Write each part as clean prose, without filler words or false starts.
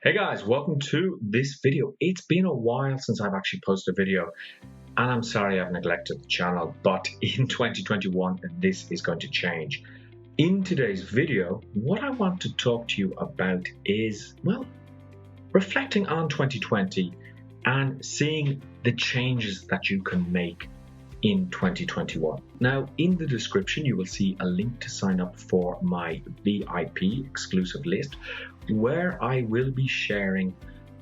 Hey guys, welcome to this video. It's been a while since I've actually posted a video, and I'm sorry I've neglected the channel, but in 2021 this is going to change. In today's video, what I want to talk to you about is, well, reflecting on 2020 and seeing the changes that you can make in 2021. Now, in the description, you will see a link to sign up for my VIP exclusive list, where I will be sharing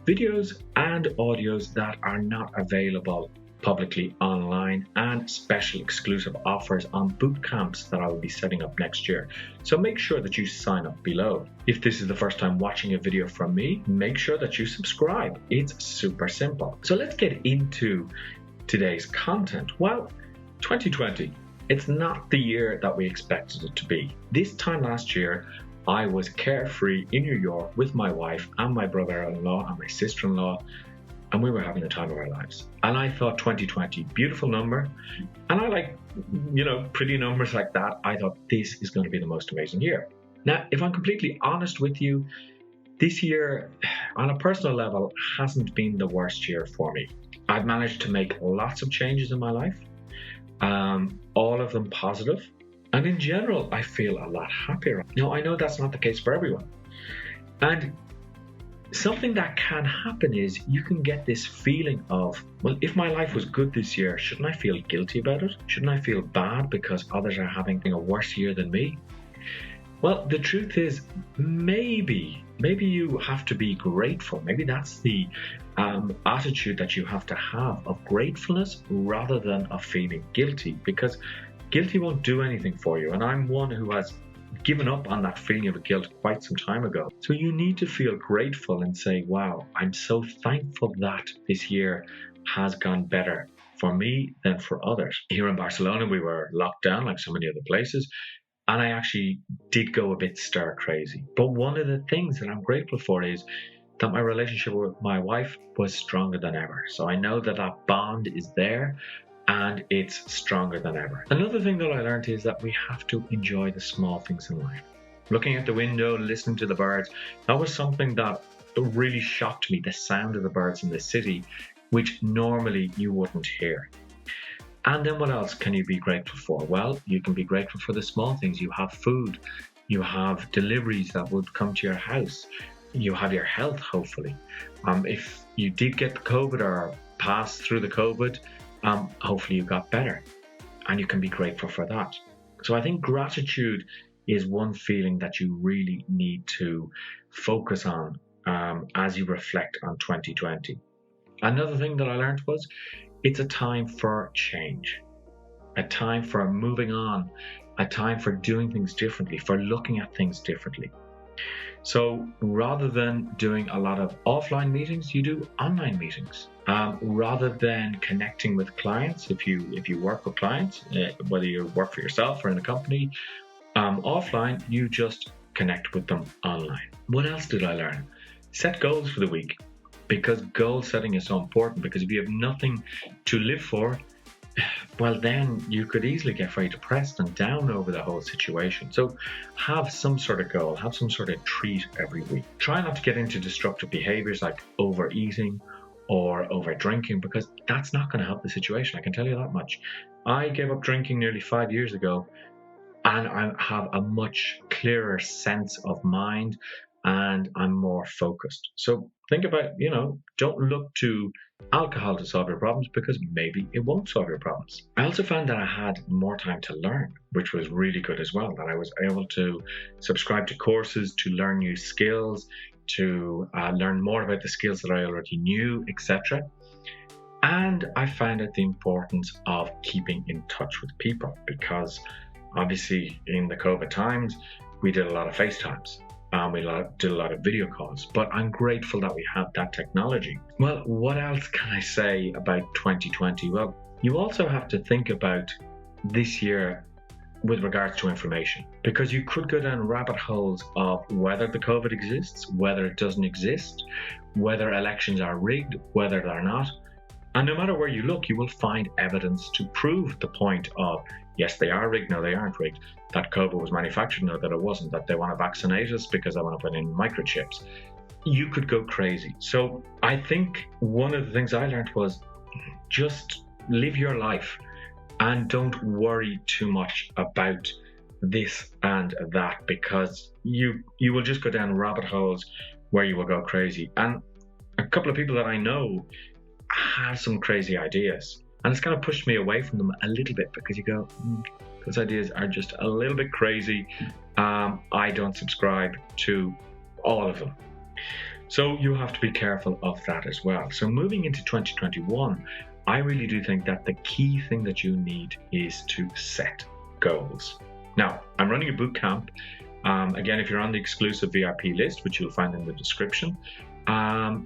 videos and audios that are not available publicly online and special exclusive offers on boot camps that I will be setting up next year. So make sure that you sign up below. If this is the first time watching a video from me, make sure that you subscribe. It's super simple. So let's get into today's content. Well, 2020, it's not the year that we expected it to be. This time last year, I was carefree in New York with my wife and my brother-in-law and my sister-in-law, and we were having the time of our lives. And I thought 2020, beautiful number. And I like, pretty numbers like that. I thought this is going to be the most amazing year. Now, if I'm completely honest with you, this year, on a personal level, hasn't been the worst year for me. I've managed to make lots of changes in my life, all of them positive. And in general, I feel a lot happier. Now, I know that's not the case for everyone. And something that can happen is you can get this feeling of, well, if my life was good this year, shouldn't I feel guilty about it? Shouldn't I feel bad because others are having a worse year than me? Well, the truth is, maybe you have to be grateful. Maybe that's the attitude that you have to have, of gratefulness rather than of feeling guilty, because guilty won't do anything for you. And I'm one who has given up on that feeling of guilt quite some time ago. So you need to feel grateful and say, wow, I'm so thankful that this year has gone better for me than for others. Here in Barcelona, we were locked down like so many other places. And I actually did go a bit stir crazy. But one of the things that I'm grateful for is that my relationship with my wife was stronger than ever. So I know that that bond is there and it's stronger than ever. Another thing that I learned is that we have to enjoy the small things in life. Looking at the window, listening to the birds, that was something that really shocked me, the sound of the birds in the city, which normally you wouldn't hear. And then what else can you be grateful for? Well, you can be grateful for the small things. You have food, you have deliveries that would come to your house, you have your health, hopefully. If you did get the COVID or pass through the COVID, hopefully you got better, and you can be grateful for that. So I think gratitude is one feeling that you really need to focus on as you reflect on 2020. Another thing that I learned was, it's a time for change, a time for moving on, a time for doing things differently, for looking at things differently. So rather than doing a lot of offline meetings, you do online meetings. Rather than connecting with clients, if you work with clients, whether you work for yourself or in a company, offline, you just connect with them online. What else did I learn? Set goals for the week. Because goal setting is so important, because if you have nothing to live for, well, then you could easily get very depressed and down over the whole situation. So have some sort of goal, have some sort of treat every week. Try not to get into destructive behaviors like overeating or over drinking, because that's not going to help the situation. I can tell you that much. I gave up drinking nearly 5 years ago, and I have a much clearer sense of mind, and I'm more focused. So think about, don't look to alcohol to solve your problems, because maybe it won't solve your problems. I also found that I had more time to learn, which was really good as well, that I was able to subscribe to courses, to learn new skills, to learn more about the skills that I already knew, etc. And I found out the importance of keeping in touch with people, because obviously in the COVID times, we did a lot of FaceTimes. We did a lot of video calls, but I'm grateful that we have that technology. Well, what else can I say about 2020? Well, you also have to think about this year with regards to information, because you could go down rabbit holes of whether the COVID exists, whether it doesn't exist, whether elections are rigged, whether they're not. And no matter where you look, you will find evidence to prove the point of, yes, they are rigged, no, they aren't rigged, that COVID was manufactured, no, that it wasn't, that they want to vaccinate us because they want to put in microchips. you could go crazy. So I think one of the things I learned was just live your life and don't worry too much about this and that, because you will just go down rabbit holes where you will go crazy. And a couple of people that I know have some crazy ideas, and it's kind of pushed me away from them a little bit, because you go, those ideas are just a little bit crazy. I don't subscribe to all of them. So you have to be careful of that as well. So moving into 2021, I really do think that the key thing that you need is to set goals. Now, I'm running a boot camp. Again, if you're on the exclusive VIP list, which you'll find in the description,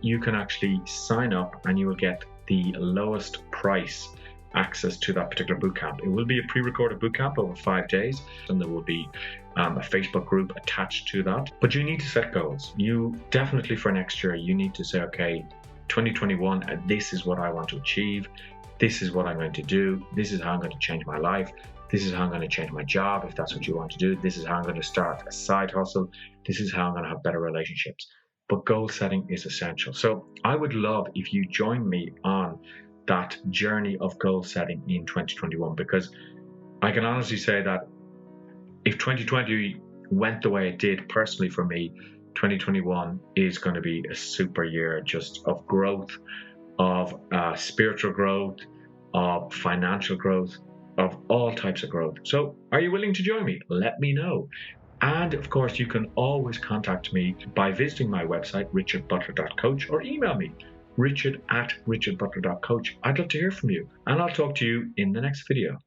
you can actually sign up and you will get the lowest price access to that particular boot camp. It will be a pre-recorded boot camp over 5 days, and there will be a Facebook group attached to that. But you need to set goals. You definitely, for next year, you need to say, okay, 2021, this is what I want to achieve. This is what I'm going to do. This is how I'm going to change my life. This is how I'm going to change my job, if that's what you want to do. This is how I'm going to start a side hustle. This is how I'm going to have better relationships. But goal setting is essential. So I would love if you join me on that journey of goal setting in 2021, because I can honestly say that if 2020 went the way it did personally for me, 2021 is going to be a super year just of growth, of spiritual growth, of financial growth, of all types of growth. So are you willing to join me? Let me know. And of course, you can always contact me by visiting my website, richardbutler.coach, or email me, richard@richardbutler.coach. I'd love to hear from you, and I'll talk to you in the next video.